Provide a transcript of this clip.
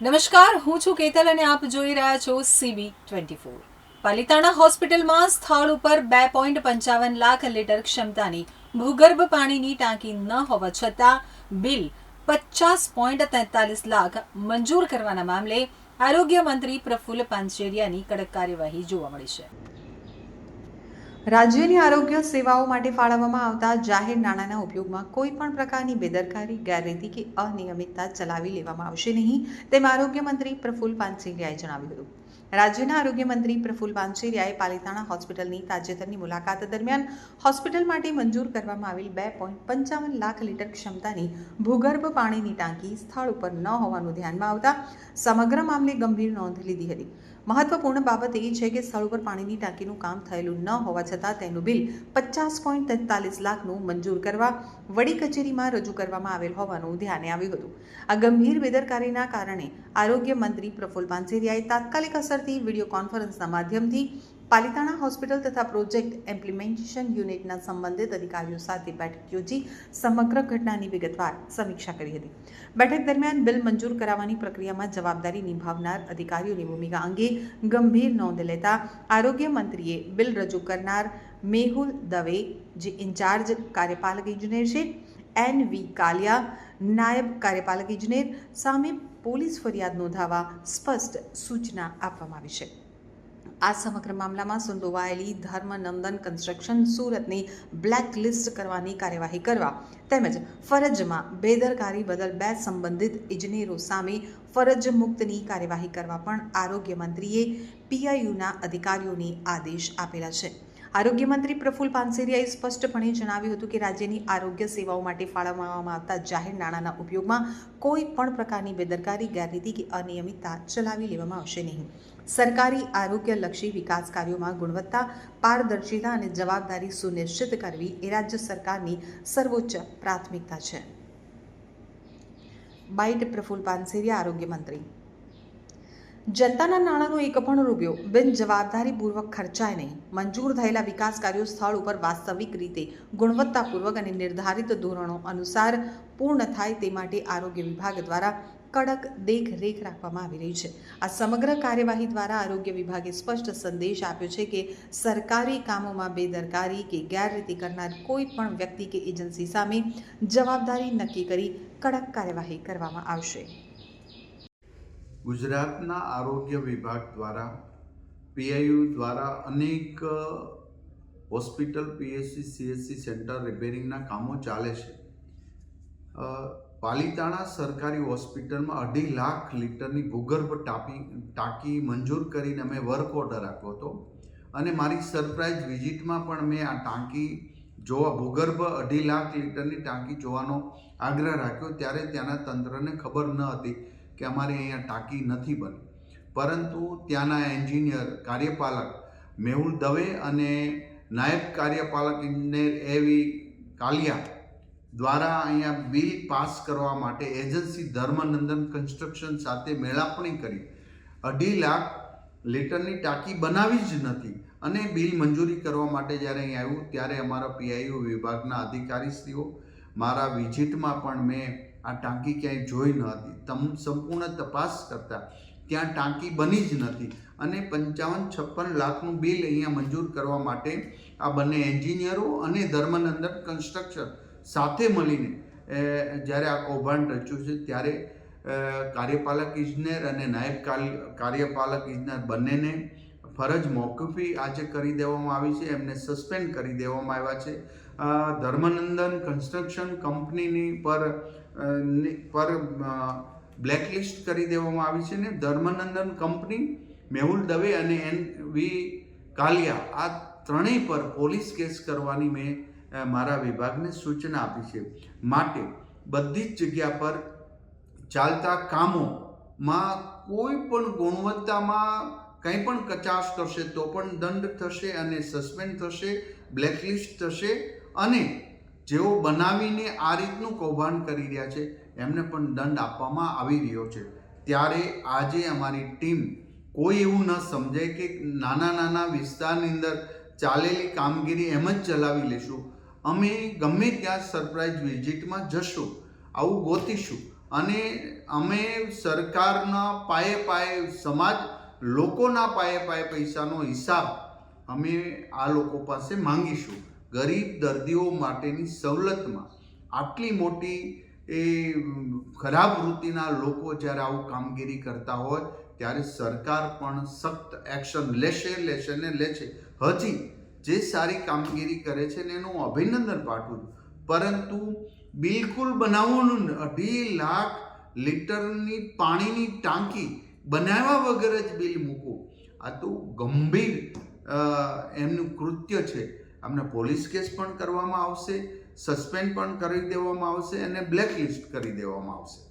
નમસ્કાર, હું છું કેતલ અને આપ જોઈ રહ્યા છો CB24। પાલિતાણા હોસ્પિટલમાં સ્થળ ઉપર 2.55 લાખ લીટર ક્ષમતાની ભૂગર્ભ પાણીની ટાંકી ન હોવા છતાં બિલ 50.43 લાખ મંજૂર કરવાના મામલે આરોગ્ય મંત્રી પ્રફુલ્લ પાનસેરિયાની કડક કાર્યવાહી જોવા મળી છે। રાજ્યની આરોગ્ય સેવાઓ માટે ફાળવવામાં આવતા જાહેર નાણાંના ઉપયોગમાં કોઈ પણ પ્રકારની બેદરકારી, ગેરરીતિ કે અનિયમિતતા ચલાવી લેવામાં આવશે નહીં, તેમ આરોગ્ય મંત્રી પ્રફુલ્લ પાનસેરિયાએ જણાવ્યું હતું। રાજ્યના આરોગ્ય મંત્રી પ્રફુલ્લ પાનસેરિયાએ પાલિતાણા હોસ્પિટલની તાજેતરની મુલાકાત દરમિયાન હોસ્પિટલ માટે મંજૂર કરવામાં આવેલ 2.55 લાખ લીટર ક્ષમતાની ભૂગર્ભ પાણીની ટાંકી સ્થળ ઉપર ન હોવાનું ધ્યાનમાં આવતા સમગ્ર મામલે ગંભીર નોંધ લીધી હતી। મહત્વપૂર્ણ બાબત એ છે કે સ્થળ ઉપર પાણીની ટાંકીનું કામ થયેલું ન હોવા છતાં તેનું બિલ 50.43 લાખનું મંજૂર કરવા વડી કચેરીમાં રજૂ કરવામાં આવેલ હોવાનું ધ્યાને આવ્યું હતું। આ ગંભીર બેદરકારીના કારણે આરોગ્ય મંત્રી પ્રફુલ્લ પાનસેરિયાએ તાત્કાલિક અસરથી વિડીયો કોન્ફરન્સના માધ્યમથી પાલિતાણા હોસ્પિટલ તથા પ્રોજેક્ટ ઇમ્પ્લિમેન્ટેશન યુનિટના સંબંધિત અધિકારીઓ સાથે બેઠક યોજી સમગ્ર ઘટનાની વિગતવાર સમીક્ષા કરી હતી। બેઠક દરમિયાન બિલ મંજૂર કરાવવાની પ્રક્રિયામાં જવાબદારી નિભાવનાર અધિકારીઓની ભૂમિકા અંગે ગંભીર નોંધ લેતા આરોગ્ય મંત્રીએ બિલ રજૂ કરનાર મેહુલ દવે, જે ઇન્ચાર્જ કાર્યપાલક ઇજનેર છે, NV કાલિયા, નાયબ કાર્યપાલક ઇજનેર સામે પોલીસ ફરિયાદ નોંધાવવા સ્પષ્ટ સૂચના આપવામાં આવી છે। આ સમગ્ર મામલામાં સંડોવાયેલી ધર્મનંદન કન્સ્ટ્રક્શન સુરતની બ્લેકલિસ્ટ કરવાની કાર્યવાહી કરવા તેમજ ફરજમાં બેદરકારી બદલ 2 સંબંધિત ઇજનેરો સામે ફરજ મુક્તની કાર્યવાહી કરવા પણ આરોગ્ય મંત્રીએ PIUના અધિકારીઓને આદેશ આપેલા છે। આરોગ્ય મંત્રી પ્રફુલ્લ પાનસેરિયાએ સ્પષ્ટપણે જણાવ્યું હતું કે રાજ્યની આરોગ્ય સેવાઓ માટે ફાળવવામાં આવતા જાહેર નાણાંના ઉપયોગમાં કોઈ પણ પ્રકારની બેદરકારી, ગેરરીતિ કે અનિયમિતતા ચલાવી લેવામાં આવશે નહીં। સરકારી આરોગ્યલક્ષી વિકાસ કાર્યોમાં ગુણવત્તા, પારદર્શિતા અને જવાબદારી સુનિશ્ચિત કરવી એ રાજ્ય સરકારની સર્વોચ્ચ પ્રાથમિકતા છે। બાઇટ પ્રફુલ્લ પાનસેરિયા, આરોગ્ય મંત્રી। જનતાના નાણાંનો એક પણ રૂપિયો બિનજવાબદારીપૂર્વક ખર્ચાય નહીં। મંજૂર થયેલા વિકાસ કાર્યો સ્થળ ઉપર વાસ્તવિક રીતે ગુણવત્તાપૂર્વક અને નિર્ધારિત ધોરણો અનુસાર પૂર્ણ થાય તે માટે આરોગ્ય વિભાગ દ્વારા કડક દેખરેખ રાખવામાં આવી રહી છે। આ સમગ્ર કાર્યવાહી દ્વારા આરોગ્ય વિભાગે સ્પષ્ટ સંદેશ આપ્યો છે કે સરકારી કામોમાં બેદરકારી કે ગેરરીતિ કરનાર કોઈ પણ વ્યક્તિ કે એજન્સી સામે જવાબદારી નક્કી કરી કડક કાર્યવાહી કરવામાં આવશે। ગુજરાતના આરોગ્ય વિભાગ દ્વારા PIU દ્વારા અનેક હોસ્પિટલ, PSC, CSC સેન્ટર રિપેરિંગના કામો ચાલે છે। પાલિતાણા સરકારી હોસ્પિટલમાં 2.5 લાખ લીટરની ભૂગર્ભ ટાંકી મંજૂર કરીને અમે વર્ક ઓર્ડર આપ્યો હતો અને મારી સરપ્રાઇઝ વિઝિટમાં પણ મેં આ ટાંકી જોવા, ભૂગર્ભ 2.5 લાખ લીટરની ટાંકી જોવાનો આગ્રહ રાખ્યો। ત્યારે ત્યાંના તંત્રને ખબર ન હતી કે અમારે અહીંયા ટાંકી નથી બની, પરંતુ ત્યાંના એન્જિનિયર કાર્યપાલક મેહુલ દવે અને નાયબ કાર્યપાલક ઇજનેર AV કાલિયા દ્વારા અહીંયા બિલ પાસ કરવા માટે એજન્સી ધર્મનંદન કન્સ્ટ્રક્શન સાથે મેળાપણી કરી 2.5 લાખ લીટરની ટાંકી બનાવી જ નથી અને બિલ મંજૂરી કરવા માટે જ્યારે અહીં આવ્યું ત્યારે અમારા PIU વિભાગના અધિકારીશ્રીઓ મારા વિઝિટમાં પણ મેં આ ટાંકી ક્યાંય જોઈ ન હતી। સંપૂર્ણ તપાસ કરતાં ત્યાં ટાંકી બની જ નથી અને 55-56 લાખનું બિલ અહીંયા મંજૂર કરવા માટે આ બંને એન્જિનિયરો અને ધર્મનંદન કન્સ્ટ્રક્શન સાથે મળીને જ્યારે આ કૌભાંડ રચ્યું છે ત્યારે કાર્યપાલક ઇજનેર અને નાયબ કાર્યપાલક ઇજનેર બંનેને ફરજ મોકૂફી આજે કરી દેવામાં આવી છે, એમને સસ્પેન્ડ કરી દેવામાં આવ્યા છે। ધર્મનંદન કન્સ્ટ્રક્શન કંપનીની પર બ્લેકલિસ્ટ કરી દેવામાં આવી છે ને ધર્મનંદન કંપની, મેહુલ દવે અને NV કાલિયા આ ત્રણેય પર પોલીસ કેસ કરવાની મેં મારા વિભાગને સૂચના આપી છે। માટે બધી જ જગ્યા પર ચાલતા કામોમાં કોઈ પણ ગુણવત્તામાં કંઈ પણ કચાશ કરશે તો પણ દંડ થશે અને સસ્પેન્ડ થશે, બ્લેકલિસ્ટ થશે અને જેઓ બનાવીને આ રીતનું કૌભાંડ કરી રહ્યા છે એમને પણ દંડ આપવામાં આવી રહ્યો છે। ત્યારે આજે અમારી ટીમ કોઈ એવું ન સમજે કે નાના વિસ્તારની અંદર ચાલેલી કામગીરી એમ જ ચલાવી લેશું। અમે ગમે ત્યાં સરપ્રાઇઝ વિઝિટમાં જશું, આવું ગોતીશું અને અમે સરકારના પાયે સમાજ લોકોના પાયે પૈસાનો હિસાબ અમે આ લોકો પાસે માંગીશું. ગરીબ દર્દીઓ માટેની સવલતમાં આટલી મોટી એ ખરાબ વૃત્તિના લોકો જ્યારે આવું કામગીરી કરતા હોય ત્યારે સરકાર પણ સખ્ત એક્શન લેશે. હજી જે સારી કામગીરી કરે છે ને એનું અભિનંદન પાઠવું છું, પરંતુ બિલકુલ બનાવવાનું 2.5 લાખ લીટરની પાણીની ટાંકી બનાવ્યા વગર જ બિલ મૂકવું, આ તો ગંભીર એમનું કૃત્ય છે. અમને પોલીસ કેસ પણ કરવામાં આવશે, સસ્પેન્ડ પણ કરી દેવામાં આવશે અને બ્લેકલિસ્ટ કરી દેવામાં આવશે.